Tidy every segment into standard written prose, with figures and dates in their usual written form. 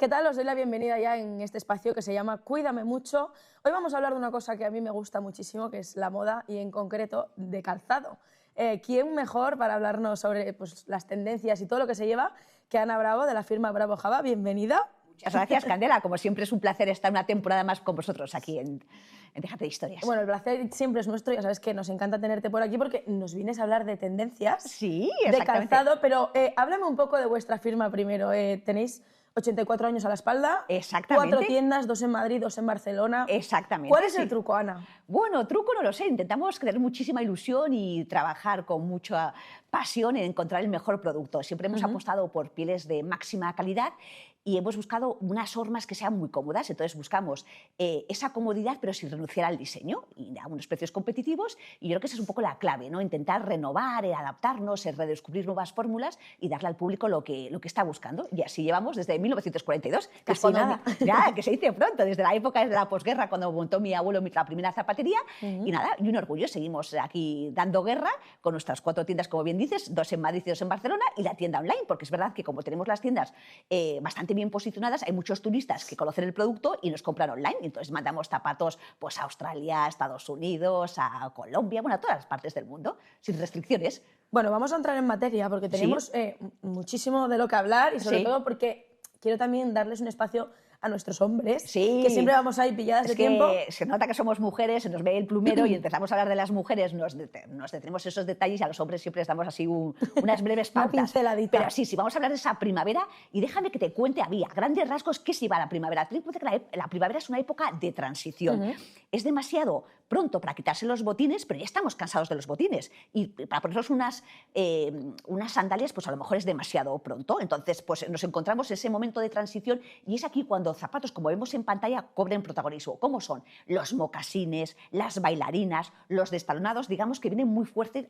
¿Qué tal? Os doy la bienvenida ya en este espacio que se llama Cuídame Mucho. Hoy vamos a hablar de una cosa que a mí me gusta muchísimo, que es la moda y en concreto de calzado. ¿Quién mejor para hablarnos sobre las tendencias y todo lo que se lleva que Ana Bravo de la firma Bravo Java? Bienvenida. Muchas gracias, Candela. Como siempre es un placer estar una temporada más con vosotros aquí en Déjate de Historias. Bueno, el placer siempre es nuestro, ya sabes que nos encanta tenerte por aquí porque nos vienes a hablar de tendencias, Sí, de exactamente. calzado, pero háblame un poco de vuestra firma primero. Tenéis 84 años a la espalda, Exactamente. 4 tiendas, 2 en Madrid, 2 en Barcelona. Exactamente. ¿Cuál es el sí. truco, Ana? Bueno, truco no lo sé. Intentamos tener muchísima ilusión y trabajar con mucha pasión en encontrar el mejor producto. Siempre hemos apostado por pieles de máxima calidad y hemos buscado unas hormas que sean muy cómodas. Entonces buscamos esa comodidad, pero sin renunciar al diseño y a unos precios competitivos. Y yo creo que esa es un poco la clave, ¿no? Intentar renovar, adaptarnos, redescubrir nuevas fórmulas y darle al público lo que está buscando. Y así llevamos desde 1942. Que Casi nada. Ya, que se dice pronto, desde la época de la posguerra, cuando montó mi abuelo la primera zapatería. Y nada, y un orgullo. Seguimos aquí dando guerra con nuestras 4 tiendas, como bien dices, 2 en Madrid y 2 en Barcelona, y la tienda online, porque es verdad que como tenemos las tiendas bastante bien posicionadas, hay muchos turistas que conocen el producto y nos compran online. Entonces mandamos zapatos pues, a Australia, a Estados Unidos, a Colombia, bueno, a todas las partes del mundo, sin restricciones. Bueno, vamos a entrar en materia porque tenemos muchísimo de lo que hablar y sobre todo porque quiero también darles un espacio a nuestros hombres, que siempre vamos ahí pilladas de tiempo. Se nota que somos mujeres, se nos ve el plumero y empezamos a hablar de las mujeres, nos detenemos esos detalles y a los hombres siempre les damos así unas breves pautas. Una pinceladita. Pero sí, vamos a hablar de esa primavera y déjame que te cuente a grandes rasgos qué se va a la primavera. Ten en cuenta que la primavera es una época de transición. Es demasiado pronto para quitarse los botines, pero ya estamos cansados de los botines. Y para ponernos unas sandalias, pues a lo mejor es demasiado pronto. Entonces, pues nos encontramos en ese momento de transición y es aquí cuando zapatos, como vemos en pantalla, cobren protagonismo. ¿Cómo son? Los mocasines, las bailarinas, los destalonados, digamos que viene muy fuerte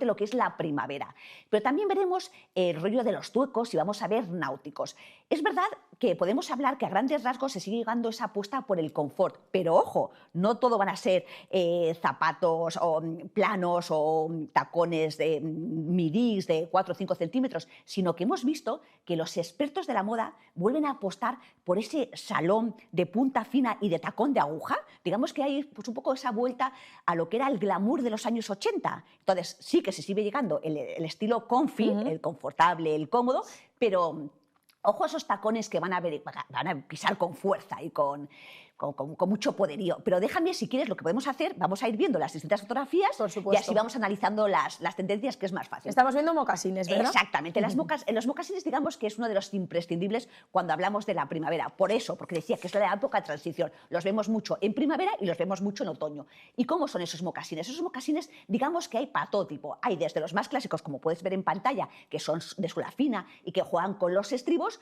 lo que es la primavera. Pero también veremos el rollo de los tuecos y vamos a ver náuticos. Es verdad que podemos hablar que a grandes rasgos se sigue llevando esa apuesta por el confort, pero ojo, no todo van a ser zapatos o planos o tacones de midis de 4 o 5 centímetros, sino que hemos visto que los expertos de la moda vuelven a apostar por ese salón de punta fina y de tacón de aguja. Digamos que hay pues, un poco esa vuelta a lo que era el glamour de los años 80. Entonces sí que se sigue llegando el estilo comfy, el confortable, el cómodo, pero ojo a esos tacones que van a pisar con fuerza y con mucho poderío. Pero déjame, si quieres, lo que podemos hacer, vamos a ir viendo las distintas fotografías y así vamos analizando las tendencias, que es más fácil. Estamos viendo mocasines, ¿verdad? Exactamente. Los mocasines, digamos que es uno de los imprescindibles cuando hablamos de la primavera. Por eso, porque decía que es la época de transición. Los vemos mucho en primavera y los vemos mucho en otoño. ¿Y cómo son esos mocasines? Esos mocasines, digamos que hay para todo tipo. Hay desde los más clásicos, como puedes ver en pantalla, que son de suela fina y que juegan con los estribos,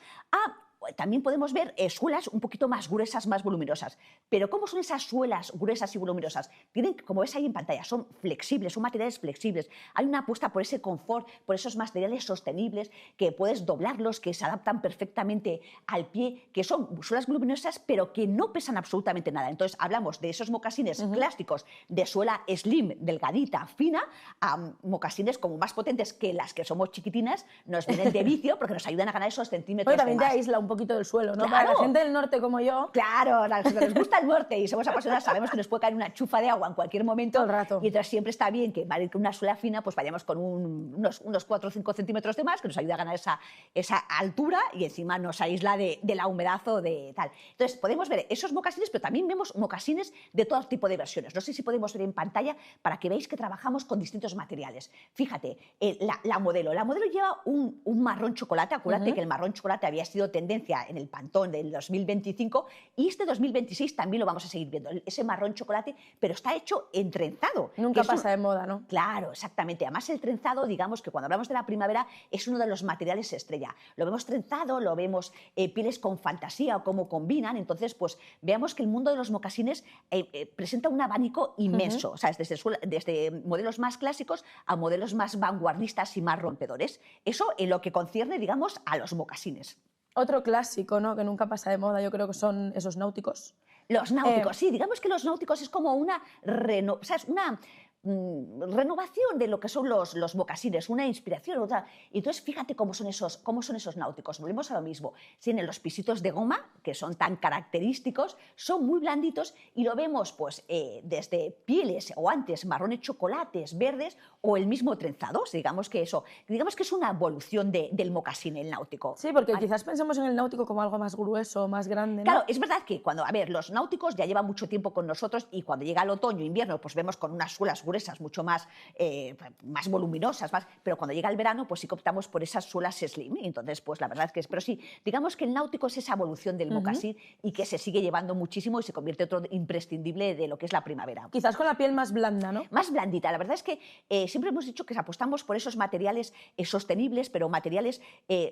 también podemos ver suelas un poquito más gruesas, más voluminosas. Pero ¿cómo son esas suelas gruesas y voluminosas? Tienen, como ves ahí en pantalla, son flexibles, son materiales flexibles. Hay una apuesta por ese confort, por esos materiales sostenibles que puedes doblarlos, que se adaptan perfectamente al pie, que son suelas voluminosas, pero que no pesan absolutamente nada. Entonces hablamos de esos mocasines clásicos de suela slim, delgadita, fina, a mocasines como más potentes que las que somos chiquitinas, nos vienen de vicio porque nos ayudan a ganar esos centímetros. Pero también de te más. aísla un poquito del suelo, ¿no? Claro. Para la gente del norte como yo. Claro, los que nos gusta el norte y somos apasionados sabemos que nos puede caer una chufa de agua en cualquier momento. Todo el rato. Y entonces siempre está bien que con una suela fina pues vayamos con unos 4 o 5 centímetros de más, que nos ayuda a ganar esa altura y encima nos aísla de la humedad o de tal. Entonces podemos ver esos mocasines, pero también vemos mocasines de todo tipo de versiones. No sé si podemos ver en pantalla para que veáis que trabajamos con distintos materiales. Fíjate, la modelo. La modelo lleva un marrón chocolate. Acuérdate que el marrón chocolate había sido tendencia en el Pantón del 2025 y este 2026 también lo vamos a seguir viendo, ese marrón chocolate, pero está hecho en trenzado. Nunca pasa de moda, ¿no? Claro, exactamente. Además el trenzado, digamos que cuando hablamos de la primavera es uno de los materiales estrella. Lo vemos trenzado, lo vemos pieles con fantasía o cómo combinan. Entonces, pues veamos que el mundo de los mocasines presenta un abanico inmenso, o sea, desde modelos más clásicos a modelos más vanguardistas y más rompedores. Eso en lo que concierne, digamos, a los mocasines. Otro clásico, ¿no?, que nunca pasa de moda, yo creo que son esos náuticos. Los náuticos, sí, digamos que los náuticos es como renovación de lo que son los mocasines, una inspiración. Otra. Y entonces fíjate cómo son esos náuticos. Volvemos a lo mismo. Tienen los pisitos de goma, que son tan característicos, son muy blanditos y lo vemos pues, desde pieles o antes marrones chocolates, verdes o el mismo trenzados. Digamos que es una evolución del mocasín, el náutico. Sí, porque quizás pensemos en el náutico como algo más grueso, más grande, ¿no? Claro, es verdad que a ver, los náuticos ya llevan mucho tiempo con nosotros y cuando llega el otoño, invierno, pues vemos con unas suelas gruesas, mucho más voluminosas, pero cuando llega el verano, pues sí que optamos por esas suelas slim. Entonces, pues la verdad es que pero sí, digamos que el náutico es esa evolución del mocasín y que se sigue llevando muchísimo y se convierte en otro imprescindible de lo que es la primavera. Quizás con la piel más blanda, ¿no? Más blandita. La verdad es que siempre hemos dicho que apostamos por esos materiales sostenibles, pero materiales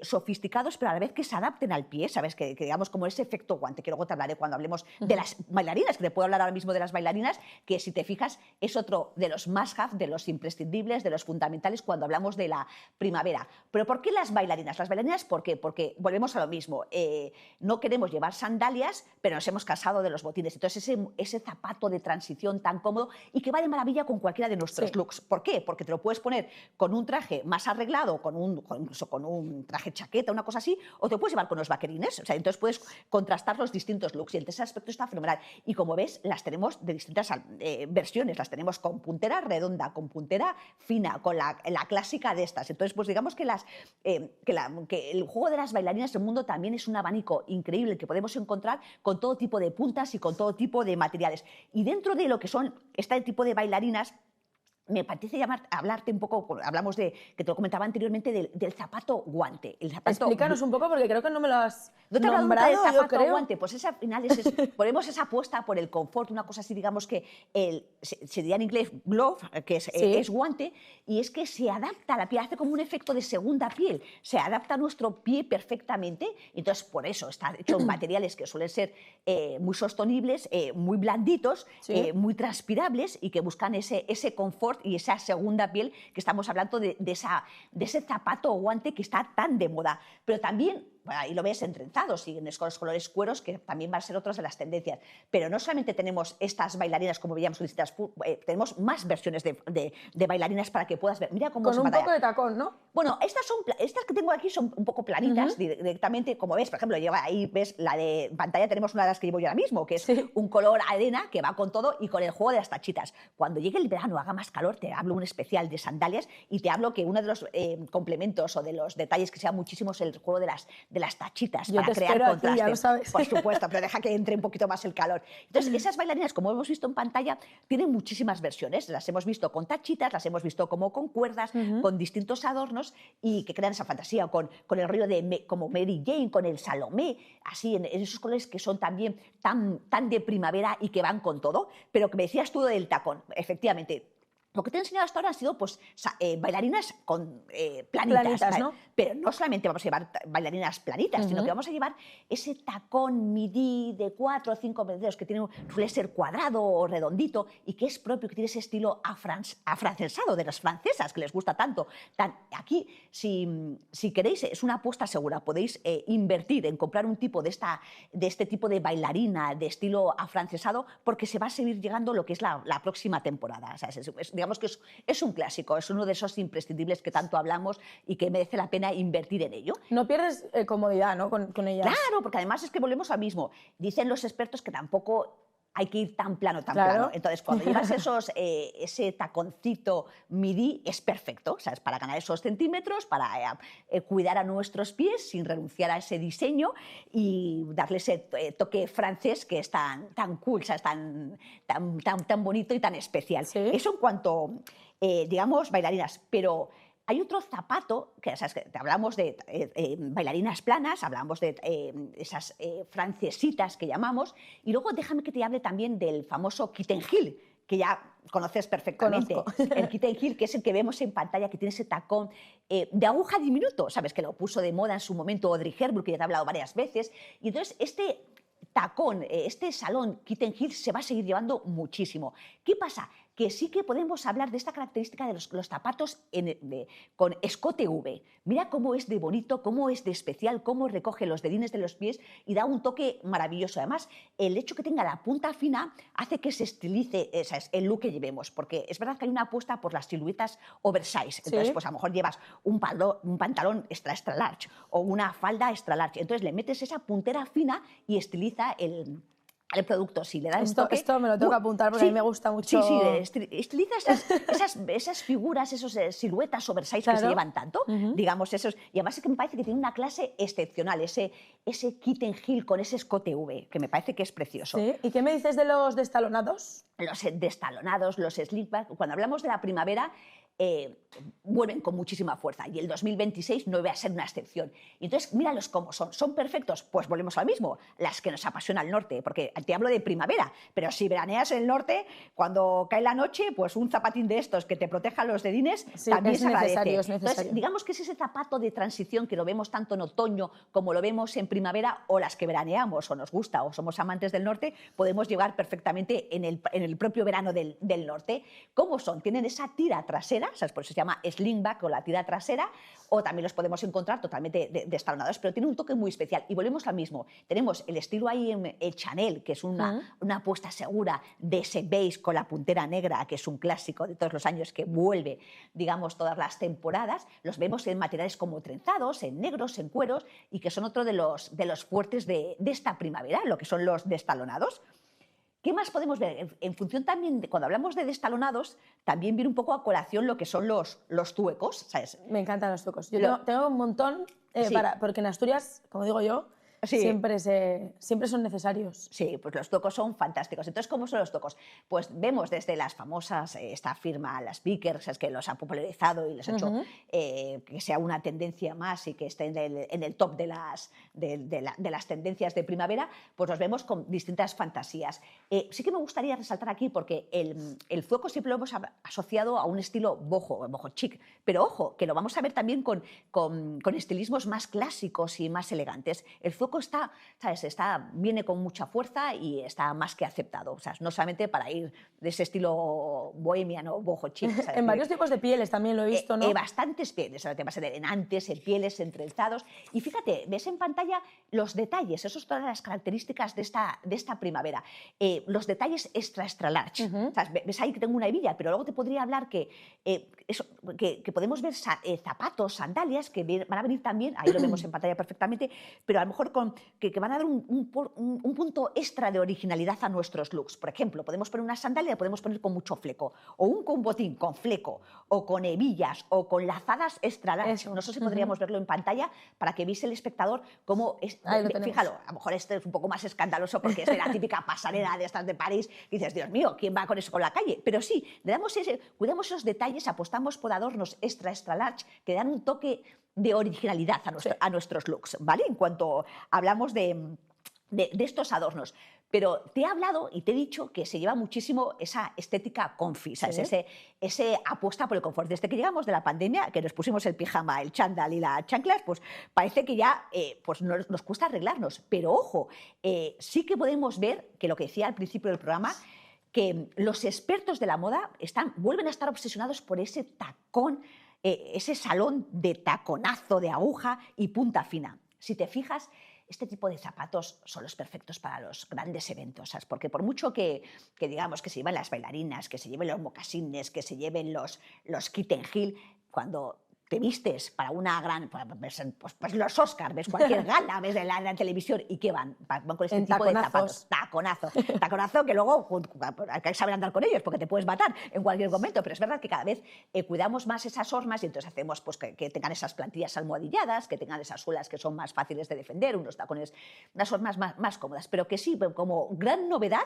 sofisticados, pero a la vez que se adapten al pie, ¿sabes? Que digamos como ese efecto guante, que luego te hablaré cuando hablemos de las bailarinas, que te puedo hablar ahora mismo de las bailarinas, que si te fijas es otro de los must-have, de los imprescindibles, de los fundamentales cuando hablamos de la primavera. ¿Pero por qué las bailarinas? Las bailarinas, ¿por qué? Porque volvemos a lo mismo. No queremos llevar sandalias, pero nos hemos cansado de los botines. Entonces ese zapato de transición tan cómodo y que va de maravilla con cualquiera de nuestros looks. ¿Por qué? Porque te lo puedes poner con un traje más arreglado, incluso con un traje chaqueta, una cosa así, o te lo puedes llevar con los vaquerines. O sea, entonces puedes contrastar los distintos looks y en ese aspecto está fenomenal. Y como ves, las tenemos de distintas versiones. Las tenemos con puntera redonda, con puntera fina, con la clásica de estas. Entonces, pues digamos que, que el juego de las bailarinas del mundo también es un abanico increíble que podemos encontrar con todo tipo de puntas y con todo tipo de materiales. Y dentro de lo que son este tipo de bailarinas, me parece hablarte un poco, hablamos que te lo comentaba anteriormente, del zapato guante. Explícanos un poco, porque creo que no me lo has ¿No te nombrado, del zapato yo creo. guante? Pues al final ponemos esa apuesta por el confort, una cosa así, digamos que se diría en inglés glove, que es guante, y es que se adapta a la piel, hace como un efecto de segunda piel, se adapta a nuestro pie perfectamente, entonces por eso está hecho en materiales que suelen ser muy sostenibles, muy blanditos, muy transpirables y que buscan ese confort y esa segunda piel que estamos hablando de ese zapato o guante que está tan de moda. Pero también, ahí lo ves en trenzados y en los colores cueros, que también van a ser otras de las tendencias. Pero no solamente tenemos estas bailarinas, como veíamos en distintas, tenemos más versiones de bailarinas para que puedas ver. Mira cómo con un poco de tacón, ¿no? Bueno, estas que tengo aquí son un poco planitas, directamente, como ves, por ejemplo, ahí ves la de pantalla, tenemos una de las que llevo yo ahora mismo, que es un color arena que va con todo y con el juego de las tachitas. Cuando llegue el verano, haga más calor, te hablo un especial de sandalias y te hablo que uno de los complementos o de los detalles que sea muchísimo es el juego de las tachitas. Yo para te crear espero contraste. Aquí, ya lo sabes. Por supuesto, pero deja que entre un poquito más el calor. Entonces, esas bailarinas, como hemos visto en pantalla, tienen muchísimas versiones. Las hemos visto con tachitas, las hemos visto como con cuerdas, con distintos adornos y que crean esa fantasía, con el rollo de como Mary Jane, con el Salomé, así en esos colores que son también tan de primavera y que van con todo. Pero que me decías tú del tacón, efectivamente. Lo que te he enseñado hasta ahora han sido pues, bailarinas con planitas, ¿no? Pero no solamente vamos a llevar bailarinas planitas, sino que vamos a llevar ese tacón midi de 4 o 5 medios que suele ser cuadrado o redondito y que es propio, que tiene ese estilo afrancesado de las francesas, que les gusta tanto. Aquí, si queréis, es una apuesta segura. Podéis invertir en comprar un tipo de este tipo de bailarina de estilo afrancesado porque se va a seguir llegando lo que es la próxima temporada. O sea, digamos que es un clásico, es uno de esos imprescindibles que tanto hablamos y que merece la pena invertir en ello. No pierdes comodidad, ¿no? Con ellas. Claro, porque además es que volvemos al mismo. Dicen los expertos que tampoco hay que ir tan plano. Entonces, cuando llevas ese taconcito midi, es perfecto, ¿sabes? Para ganar esos centímetros, para cuidar a nuestros pies sin renunciar a ese diseño y darle ese toque francés que es tan cool, ¿sabes? Tan bonito y tan especial. ¿Sí? Eso en cuanto, digamos, bailarinas. Pero hay otro zapato, que ¿sabes? Hablamos de bailarinas planas, hablamos de esas francesitas que llamamos, y luego déjame que te hable también del famoso kitten heel, que ya conoces perfectamente. El kitten heel, que es el que vemos en pantalla, que tiene ese tacón de aguja diminuto, ¿sabes? Que lo puso de moda en su momento Audrey Hepburn, que ya te he hablado varias veces, y entonces este tacón, este salón kitten heel se va a seguir llevando muchísimo. ¿Qué pasa? que sí que podemos hablar de esta característica de los zapatos con escote V. Mira cómo es de bonito, cómo es de especial, cómo recoge los dedines de los pies y da un toque maravilloso. Además, el hecho que tenga la punta fina hace que se estilice el look que llevemos, porque es verdad que hay una apuesta por las siluetas oversize. Entonces, Sí. pues a lo mejor llevas un pantalón extra large o una falda extra large. Entonces le metes esa puntera fina y estiliza el producto. Si le da un toque, Esto me lo tengo que apuntar porque a mí me gusta mucho. Sí, estiliza esas figuras, esas siluetas oversize que se llevan tanto, digamos, esos. Y además es que me parece que tiene una clase excepcional, ese kitten heel con ese escote V, que me parece que es precioso. Sí. ¿Y qué me dices de los destalonados? Los destalonados, los slipback, cuando hablamos de la primavera, vuelven con muchísima fuerza y el 2026 no va a ser una excepción. Y entonces, míralos cómo son. ¿Son perfectos? Pues volvemos al mismo, las que nos apasiona el norte, porque te hablo de primavera, pero si veraneas en el norte, cuando cae la noche, pues un zapatín de estos que te proteja los dedines también se agradece. Es necesario. Entonces, digamos que es ese zapato de transición que lo vemos tanto en otoño como lo vemos en primavera, o las que veraneamos o nos gusta o somos amantes del norte, podemos llevar perfectamente en el propio verano del norte. ¿Cómo son? Tienen esa tira trasera, ¿sabes? Por eso se llama slingback o la tira trasera, o también los podemos encontrar totalmente destalonados, pero tiene un toque muy especial. Y volvemos al mismo. Tenemos el estilo ahí en el Chanel, que es una apuesta segura de ese beige con la puntera negra, que es un clásico de todos los años que vuelve, digamos, todas las temporadas. Los vemos en materiales como trenzados, en negros, en cueros, y que son otro de los fuertes de esta primavera, lo que son los destalonados. ¿Qué más podemos ver? En función también, cuando hablamos de destalonados, también viene un poco a colación lo que son los tuecos, ¿sabes? Me encantan los tuecos. Yo tengo un montón, Sí. porque en Asturias, como digo yo, Sí. siempre son necesarios. Sí, pues los tuecos son fantásticos. Entonces, ¿cómo son los tuecos? Pues vemos desde las famosas, esta firma, las Vickers, es que los ha popularizado y les ha hecho que sea una tendencia más y que esté en el top de las tendencias de primavera, pues los vemos con distintas fantasías. Sí que me gustaría resaltar aquí, porque el zueco siempre lo hemos asociado a un estilo boho chic, pero ojo, que lo vamos a ver también con estilismos más clásicos y más elegantes. El zueco viene con mucha fuerza y está más que aceptado. O sea, no solamente para ir de ese estilo bohemian o boho chic. ¿Sabes? En varios tipos de pieles también lo he visto, ¿no? Bastantes pieles, temas en antes, en pieles, en trenzados. Y fíjate, ves en pantalla los detalles, esas son todas las características de esta primavera. Los detalles extra large. O sea, ves ahí que tengo una hebilla, pero luego te podría hablar que podemos ver zapatos, sandalias, que van a venir también, ahí lo vemos en pantalla perfectamente, pero a lo mejor que van a dar un punto extra de originalidad a nuestros looks. Por ejemplo, podemos poner una sandalia, podemos poner con mucho fleco, o un botín con fleco, o con hebillas, o con lazadas extra large. No sé si podríamos verlo en pantalla para que viese el espectador cómo es. Fíjalo, a lo mejor este es un poco más escandaloso porque es de la típica pasarela de estas de París, y dices, Dios mío, ¿quién va con eso por la calle? Pero sí, cuidamos esos detalles, apostamos por adornos extra large que dan un toque de originalidad a nuestros looks, ¿vale? En cuanto hablamos de estos adornos. Pero te he hablado y te he dicho que se lleva muchísimo esa estética comfy, ¿sabes? Sí. Ese apuesta por el confort. Desde que llegamos de la pandemia, que nos pusimos el pijama, el chándal y las chanclas, pues parece que ya pues nos cuesta arreglarnos. Pero ojo, sí que podemos ver que lo que decía al principio del programa, que los expertos de la moda vuelven a estar obsesionados por ese tacón, ese salón de taconazo de aguja y punta fina. Si te fijas, este tipo de zapatos son los perfectos para los grandes eventos, ¿sabes? Porque por mucho que digamos que se lleven las bailarinas, que se lleven los mocasines, que se lleven los kitten heel, cuando te vistes para una gran, pues los Oscars, ves cualquier gala, ves en la televisión, ¿y qué van? Van con este tipo de zapatos. Taconazo que luego hay que saber andar con ellos porque te puedes matar en cualquier momento, pero es verdad que cada vez cuidamos más esas hormas y entonces hacemos pues, que tengan esas plantillas almohadilladas, que tengan esas suelas que son más fáciles de defender, unos tacones, unas hormas más cómodas, pero que sí, como gran novedad,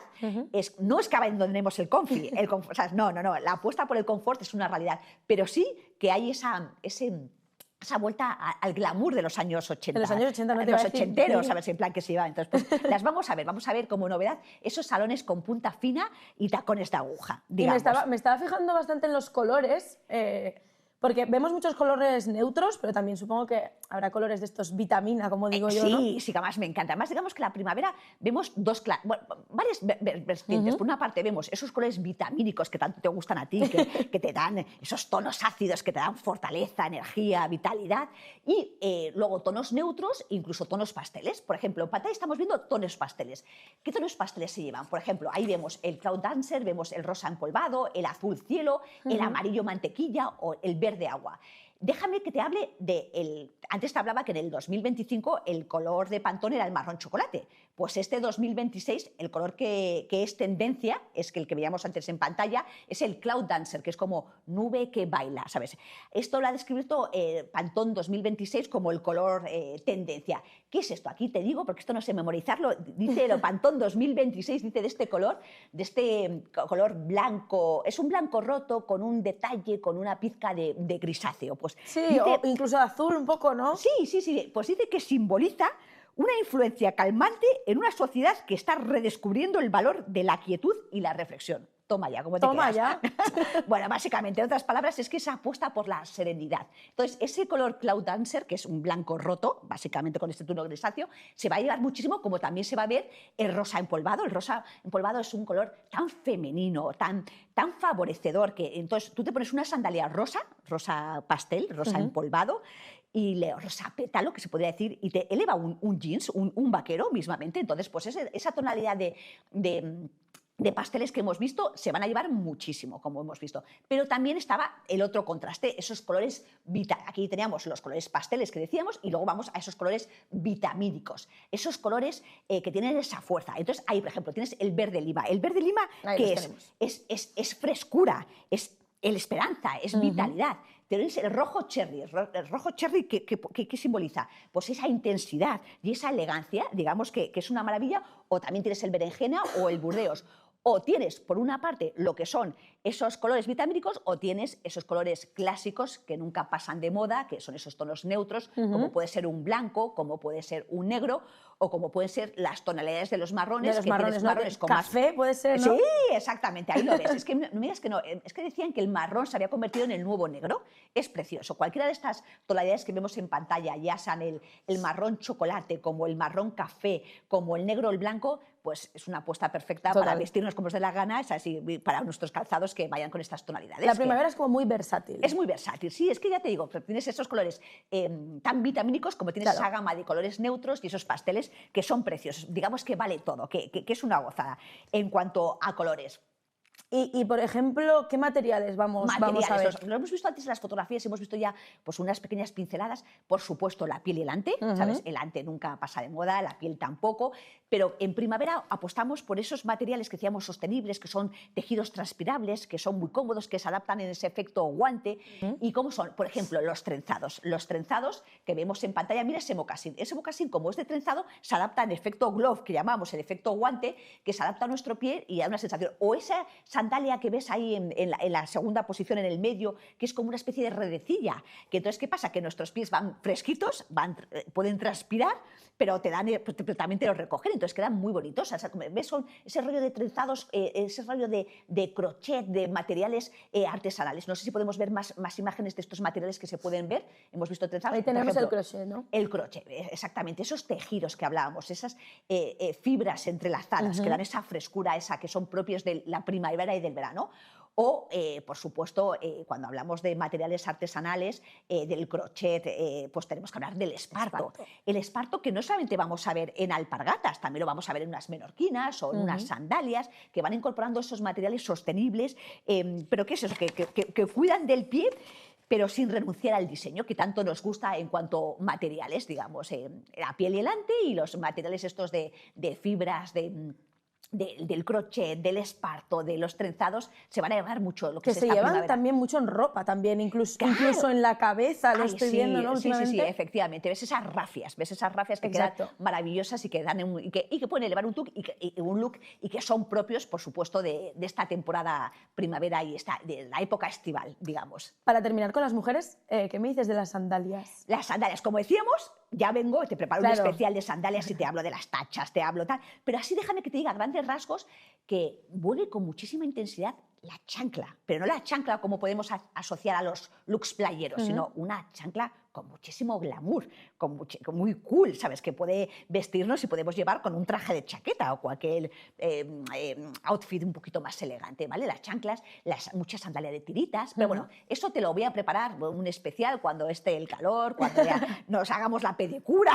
no es que abandonemos el comfy, o sea, no, la apuesta por el confort es una realidad, pero sí que hay esa vuelta al glamour de los años 80. De los años 80, no te los iba a decir. ochenteros, a ver si en plan que se iba. Entonces, pues, las vamos a ver como novedad esos salones con punta fina y tacones de aguja, digamos. Y me estaba fijando bastante en los colores, Porque vemos muchos colores neutros, pero también supongo que habrá colores de estos vitamina, como digo yo, ¿no? Sí, sí, que además me encanta. Además, digamos que la primavera vemos varias vertientes. Por una parte vemos esos colores vitamínicos que tanto te gustan a ti, que te dan esos tonos ácidos, que te dan fortaleza, energía, vitalidad. Y luego tonos neutros, incluso tonos pasteles. Por ejemplo, en pantalla estamos viendo tonos pasteles. ¿Qué tonos pasteles se llevan? Por ejemplo, ahí vemos el Cloud Dancer, vemos el rosa empolvado, el azul cielo, el amarillo mantequilla o el verde agua. Déjame que te hable antes te hablaba que en el 2025 el color de Pantone era el marrón chocolate. Pues este 2026 el color que es tendencia, es que el que veíamos antes en pantalla, es el Cloud Dancer, que es como nube que baila, ¿sabes? Esto lo ha descrito Pantone 2026 como el color tendencia. ¿Qué es esto? Aquí te digo, porque esto no sé memorizarlo, dice el Pantone 2026, dice de este color blanco, es un blanco roto con un detalle, con una pizca de grisáceo. Pues Sí, dice, o incluso azul un poco, ¿no? sí, pues dice que simboliza una influencia calmante en una sociedad que está redescubriendo el valor de la quietud y la reflexión. Toma ya, ¿cómo te Toma quedas? ya. Bueno, básicamente, en otras palabras, es que se apuesta por la serenidad. Entonces, ese color Cloud Dancer, que es un blanco roto, básicamente con este tono grisáceo, se va a llevar muchísimo, como también se va a ver el rosa empolvado. El rosa empolvado es un color tan femenino, tan favorecedor, que entonces tú te pones una sandalia rosa pastel, rosa empolvado, y rosa pétalo, que se podría decir, y te eleva un jeans, un vaquero mismamente. Entonces, pues esa tonalidad de pasteles que hemos visto se van a llevar muchísimo, como hemos visto. Pero también estaba el otro contraste, esos colores aquí teníamos los colores pasteles que decíamos y luego vamos a esos colores vitamínicos, esos colores que tienen esa fuerza. Entonces ahí, por ejemplo, tienes el verde lima. El verde lima, que es frescura, es esperanza, es vitalidad. Tenéis el rojo cherry. El rojo cherry, ¿qué simboliza? Pues esa intensidad y esa elegancia, digamos que es una maravilla. O también tienes el berenjena o el burdeos. O tienes, por una parte, lo que son esos colores vitamínicos, o tienes esos colores clásicos que nunca pasan de moda, que son esos tonos neutros, como puede ser un blanco, como puede ser un negro, o como pueden ser las tonalidades de los marrones. De los marrones, ¿no? Con café puede ser, ¿no? Sí, exactamente, ahí lo ves. Es que no me digas que no. Es que decían que el marrón se había convertido en el nuevo negro. Es precioso. Cualquiera de estas tonalidades que vemos en pantalla, ya sean el marrón chocolate, como el marrón café, como el negro o el blanco, pues es una apuesta perfecta para vestirnos como nos dé la gana, es así, para nuestros calzados que vayan con estas tonalidades. La primavera es como muy versátil. Es muy versátil, sí, es que ya te digo, tienes esos colores tan vitamínicos como tienes esa gama de colores neutros y esos pasteles que son preciosos. Digamos que vale todo, que es una gozada en cuanto a colores. Y, por ejemplo, ¿qué materiales vamos a ver? Lo hemos visto antes en las fotografías, hemos visto ya pues, unas pequeñas pinceladas. Por supuesto, la piel y el ante, ¿sabes? El ante nunca pasa de moda, la piel tampoco, pero en primavera apostamos por esos materiales que decíamos sostenibles, que son tejidos transpirables, que son muy cómodos, que se adaptan en ese efecto guante. ¿Y cómo son? Por ejemplo, los trenzados. Los trenzados que vemos en pantalla, mira ese mocasín. Ese mocasín, como es de trenzado, se adapta en efecto glove, que llamamos el efecto guante, que se adapta a nuestro pie y da una sensación. O esa sandalia que ves ahí en la segunda posición en el medio, que es como una especie de redecilla, que entonces, ¿qué pasa? Que nuestros pies van fresquitos, pueden transpirar, pero también te los recogen, entonces quedan muy bonitos. O sea, ¿ves? Son ese rollo de trenzados, ese rollo de crochet, de materiales artesanales. No sé si podemos ver más imágenes de estos materiales que se pueden ver. Hemos visto trenzados. Ahí tenemos ejemplo, el crochet, ¿no? El crochet, exactamente. Esos tejidos que hablábamos, esas fibras entrelazadas que dan esa frescura, que son propios de la primavera y del verano. O, por supuesto, cuando hablamos de materiales artesanales, del crochet, pues tenemos que hablar del esparto. El esparto que no solamente vamos a ver en alpargatas, también lo vamos a ver en unas menorquinas o en unas sandalias, que van incorporando esos materiales sostenibles, pero ¿qué es eso? Que cuidan del pie, pero sin renunciar al diseño que tanto nos gusta en cuanto a materiales, digamos, la piel y el ante y los materiales estos de fibras, del crochet, del esparto, de los trenzados, se van a llevar mucho lo que se llevan primavera. También mucho en ropa, también incluso en la cabeza, lo estoy viendo, ¿no? Últimamente. Sí, efectivamente. Ves esas rafias que quedan maravillosas y que dan y que pueden elevar un look y que son propios, por supuesto, de esta temporada primavera y de la época estival, digamos. Para terminar con las mujeres, ¿qué me dices de las sandalias? Las sandalias, como decíamos, ya vengo, te preparo un especial de sandalias y te hablo de las tachas, te hablo tal, pero así déjame que te diga grandes rasgos que vuelve con muchísima intensidad la chancla, pero no la chancla como podemos asociar a los looks playeros, sino una chancla con muchísimo glamour, con muy cool, ¿sabes? Que puede vestirnos y podemos llevar con un traje de chaqueta o cualquier outfit un poquito más elegante, ¿vale? Las chanclas, muchas sandalias de tiritas, pero bueno, eso te lo voy a preparar un especial cuando esté el calor, cuando ya nos hagamos la pedicura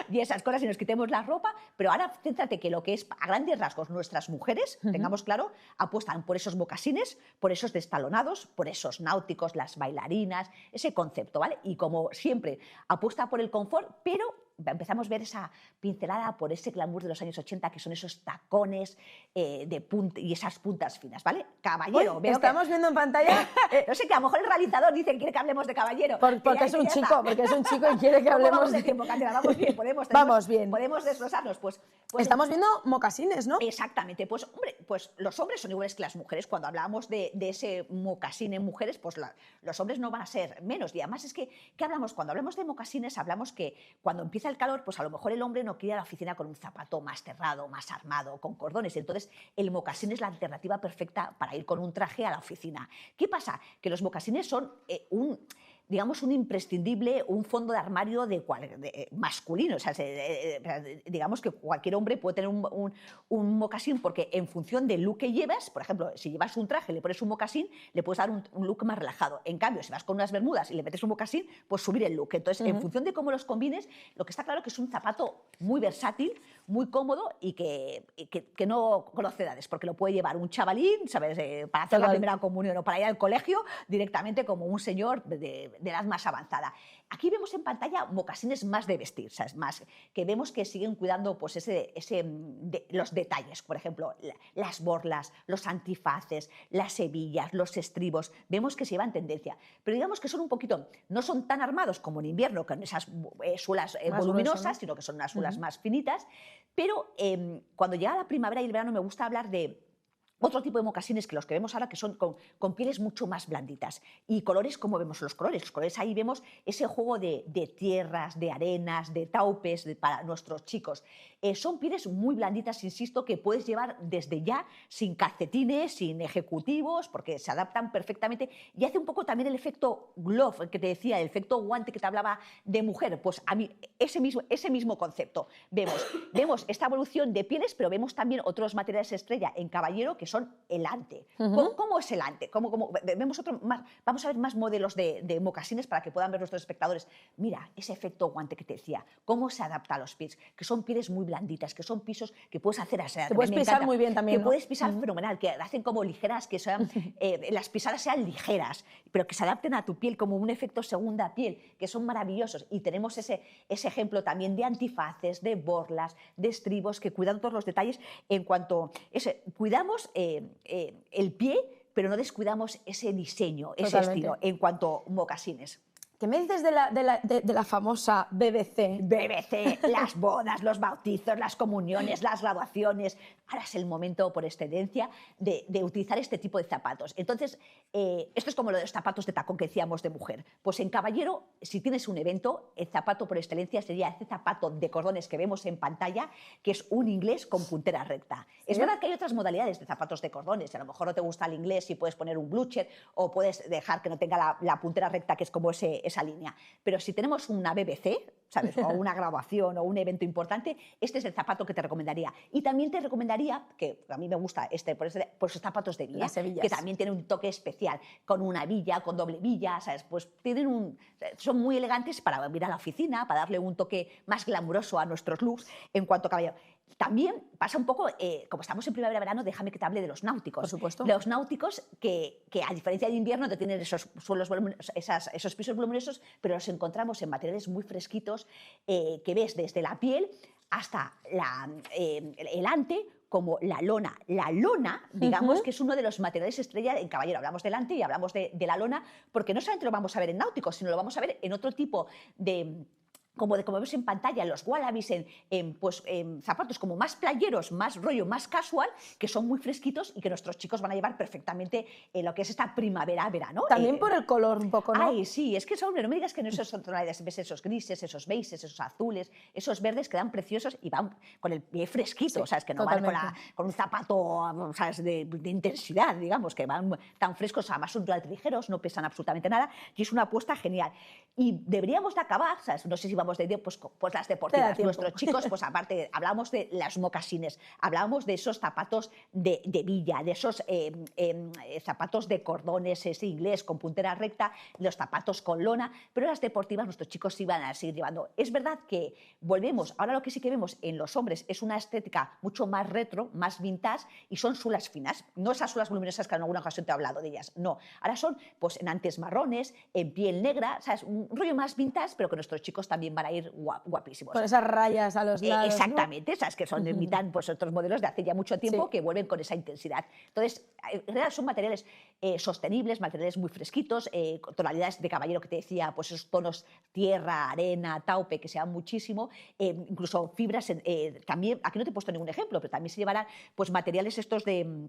y esas cosas y nos quitemos la ropa, pero ahora céntrate que lo que es a grandes rasgos nuestras mujeres, tengamos claro, apuestan por esos mocasines, por esos destalonados, por esos náuticos, las bailarinas, ese concepto, ¿vale? Y como siempre, apuesta por el confort, pero empezamos a ver esa pincelada por ese glamour de los años 80, que son esos tacones de punta y esas puntas finas, ¿vale? Caballero, veo estamos viendo en pantalla... no sé, que a lo mejor el realizador dice que quiere que hablemos de caballero. Porque es un chico y quiere que hablemos de... tiempo, Candela, vamos bien, podemos desglosarnos. Pues estamos viendo mocasines, ¿no? Exactamente. Pues, hombre, pues los hombres son iguales que las mujeres. Cuando hablamos de ese mocasín en mujeres, pues los hombres no van a ser menos. Y además es que, ¿qué hablamos? Cuando hablamos de mocasines, hablamos que cuando empieza el calor, pues a lo mejor el hombre no quiere ir a la oficina con un zapato más cerrado, más armado, con cordones. Entonces, el mocasín es la alternativa perfecta para ir con un traje a la oficina. ¿Qué pasa? Que los mocasines son digamos, un imprescindible, un fondo de armario masculino. O sea, digamos que cualquier hombre puede tener un mocasín porque en función del look que llevas, por ejemplo, si llevas un traje y le pones un mocasín, le puedes dar un look más relajado. En cambio, si vas con unas bermudas y le metes un mocasín, pues subir el look. Entonces, en función de cómo los combines, lo que está claro es que es un zapato muy versátil, muy cómodo y que no conoce edades, porque lo puede llevar un chavalín, ¿sabes? Para hacer la primera comunión o para ir al colegio directamente como un señor de edad más avanzada. Aquí vemos en pantalla mocasines más de vestir, ¿sabes? Más que vemos que siguen cuidando pues, los detalles, por ejemplo, las borlas, los antifaces, las hebillas, los estribos, vemos que se llevan tendencia, pero digamos que son un poquito, no son tan armados como en invierno, con esas suelas voluminosas, grueso, ¿no? Sino que son unas suelas más finitas, pero cuando llega la primavera y el verano me gusta hablar de otro tipo de mocasines que los que vemos ahora, que son con pieles mucho más blanditas y colores como vemos los colores. Los colores ahí vemos ese juego de tierras, de arenas, de taupes para nuestros chicos. Son pieles muy blanditas, insisto, que puedes llevar desde ya sin calcetines, sin ejecutivos, porque se adaptan perfectamente y hace un poco también el efecto glove que te decía, el efecto guante que te hablaba de mujer. Pues a mí ese mismo concepto. Vemos esta evolución de pieles, pero vemos también otros materiales estrella en caballero que son el ante. ¿Cómo es el ante? Vamos a ver más modelos de mocasines para que puedan ver nuestros espectadores. Mira, ese efecto guante que te decía, cómo se adapta a los pies, que son pieles muy blanditas, que son pisos que puedes hacer así. Que puedes pisar muy bien también, que ¿no? Puedes pisar fenomenal, que hacen como ligeras, que sean, las pisadas sean ligeras, pero que se adapten a tu piel como un efecto segunda piel, que son maravillosos. Y tenemos ese ejemplo también de antifaces, de borlas, de estribos, que cuidan todos los detalles en cuanto cuidamos el pie, pero no descuidamos ese diseño, ese estilo en cuanto a mocasines. ¿Qué me dices de la famosa BBC? BBC, las bodas, los bautizos, las comuniones, las graduaciones. Ahora es el momento, por excelencia, de utilizar este tipo de zapatos. Entonces, esto es como lo de los zapatos de tacón que decíamos de mujer. Pues en caballero, si tienes un evento, el zapato por excelencia sería ese zapato de cordones que vemos en pantalla, que es un inglés con puntera recta. ¿Sí? Es verdad que hay otras modalidades de zapatos de cordones. A lo mejor no te gusta el inglés y puedes poner un blucher o puedes dejar que no tenga la puntera recta, que es como esa línea. Pero si tenemos una BBC, ¿sabes? O una grabación o un evento importante, este es el zapato que te recomendaría. Y también te recomendaría, que a mí me gusta por esos zapatos de villa, que también tienen un toque especial, con una villa, con doble villa, ¿sabes? Pues son muy elegantes para ir a la oficina, para darle un toque más glamuroso a nuestros looks en cuanto a caballero. También pasa un poco, como estamos en primavera-verano, déjame que te hable de los náuticos. Por supuesto. Los náuticos que a diferencia de invierno no tienen esos pisos voluminosos, pero los encontramos en materiales muy fresquitos que ves desde la piel hasta el ante, como la lona. La lona, digamos, que es uno de los materiales estrella en caballero. Hablamos del ante y hablamos de la lona, porque no solamente lo vamos a ver en náuticos, sino lo vamos a ver en otro tipo de como vemos en pantalla, los wallabies en zapatos como más playeros, más rollo, más casual, que son muy fresquitos y que nuestros chicos van a llevar perfectamente en lo que es esta primavera-verano. También por el color un poco, ¿no? Ay, sí, es que son, no me digas que no son tonalidades, ves esos grises, esos beiges, esos azules, esos verdes quedan preciosos y van con el pie fresquito, Sí, ¿sabes? Que no totalmente. van con un zapato, ¿sabes? De intensidad, digamos, que van tan frescos, además son relativamente ligeros, no pesan absolutamente nada y es una apuesta genial. Y deberíamos de acabar, ¿sabes? No sé si vamos de pues las deportivas. Nuestros chicos, pues aparte, hablamos de las mocasines, hablamos de esos zapatos de villa, de esos zapatos de cordones, ese inglés con puntera recta, los zapatos con lona, pero las deportivas nuestros chicos sí van a seguir llevando. Es verdad que volvemos, ahora lo que sí que vemos en los hombres es una estética mucho más retro, más vintage y son sulas finas, no esas sulas voluminosas que en alguna ocasión te he hablado de ellas, no. Ahora son pues en antes marrones, en piel negra, ¿sabes? Un rollo más vintage, pero que nuestros chicos también van a ir guapísimos. Con esas rayas a los lados. Exactamente, ¿no? ¿Sabes? Que son, imitan pues, otros modelos de hace ya mucho tiempo Sí. que vuelven con esa intensidad. Entonces, en realidad son materiales sostenibles, materiales muy fresquitos, tonalidades de caballero que te decía, pues esos tonos tierra, arena, taupe, que se dan muchísimo, incluso fibras, también, aquí no te he puesto ningún ejemplo, pero también se llevarán pues, materiales estos de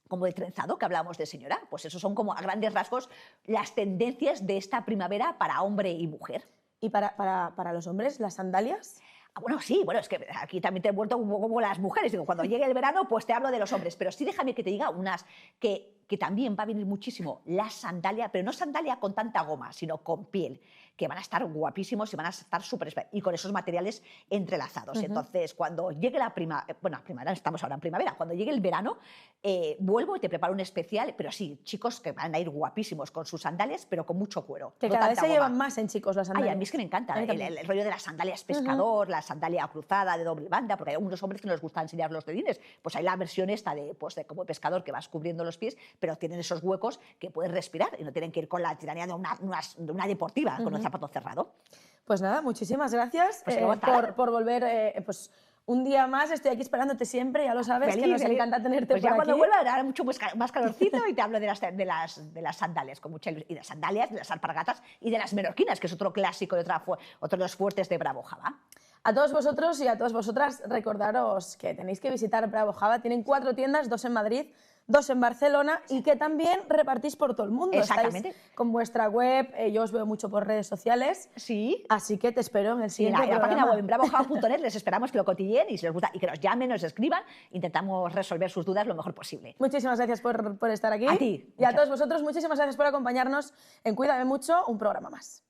como de trenzado que hablábamos de señora, pues esos son como a grandes rasgos las tendencias de esta primavera para hombre y mujer. ¿Y para los hombres, las sandalias? Bueno, sí, bueno, es que aquí también te he vuelto un poco como las mujeres. Digo, cuando llegue el verano, pues te hablo de los hombres. Pero sí déjame que te diga unas que también va a venir muchísimo. La sandalia, pero no sandalia con tanta goma, sino con piel, que van a estar guapísimos y van a estar súper... Y con esos materiales entrelazados. Entonces, cuando llegue la primavera, estamos ahora en primavera, cuando llegue el verano, vuelvo y te preparo un especial, pero sí, chicos que van a ir guapísimos con sus sandalias, pero con mucho cuero. Que no cada vez se goma. llevan más en chicos las sandalias. Ay, a mí es que me encanta el rollo de las sandalias pescador, la sandalia cruzada de doble banda, porque hay algunos hombres que no les gusta enseñar los dedines. Pues hay la versión esta de como pescador que vas cubriendo los pies, pero tienen esos huecos que puedes respirar y no tienen que ir con la tiranía de una deportiva, con un zapato cerrado. Pues nada, muchísimas gracias Pues por volver. Pues un día más estoy aquí esperándote siempre, ya lo sabes, que nos encanta tenerte pues por ya aquí. cuando vuelva hará mucho más calorcito y te hablo de las sandalias, con mucha y de las sandalias, de las alpargatas y de las menorquinas, que es otro clásico de otro de los fuertes de Bravo Java. A todos vosotros y a todas vosotras, recordaros que tenéis que visitar Bravo Java. Tienen 4 tiendas, 2 en Madrid, 2 en Barcelona y que también repartís por todo el mundo. Exactamente. Estáis con vuestra web, yo os veo mucho por redes sociales. Sí. Así que te espero en el siguiente En la página programa. web en bravojava.net les esperamos que lo cotilleen y si les gusta y que nos llamen, nos escriban, intentamos resolver sus dudas lo mejor posible. Muchísimas gracias por estar aquí. A ti. Y a todos vosotros, muchísimas gracias por acompañarnos en Cuídame Mucho, un programa más.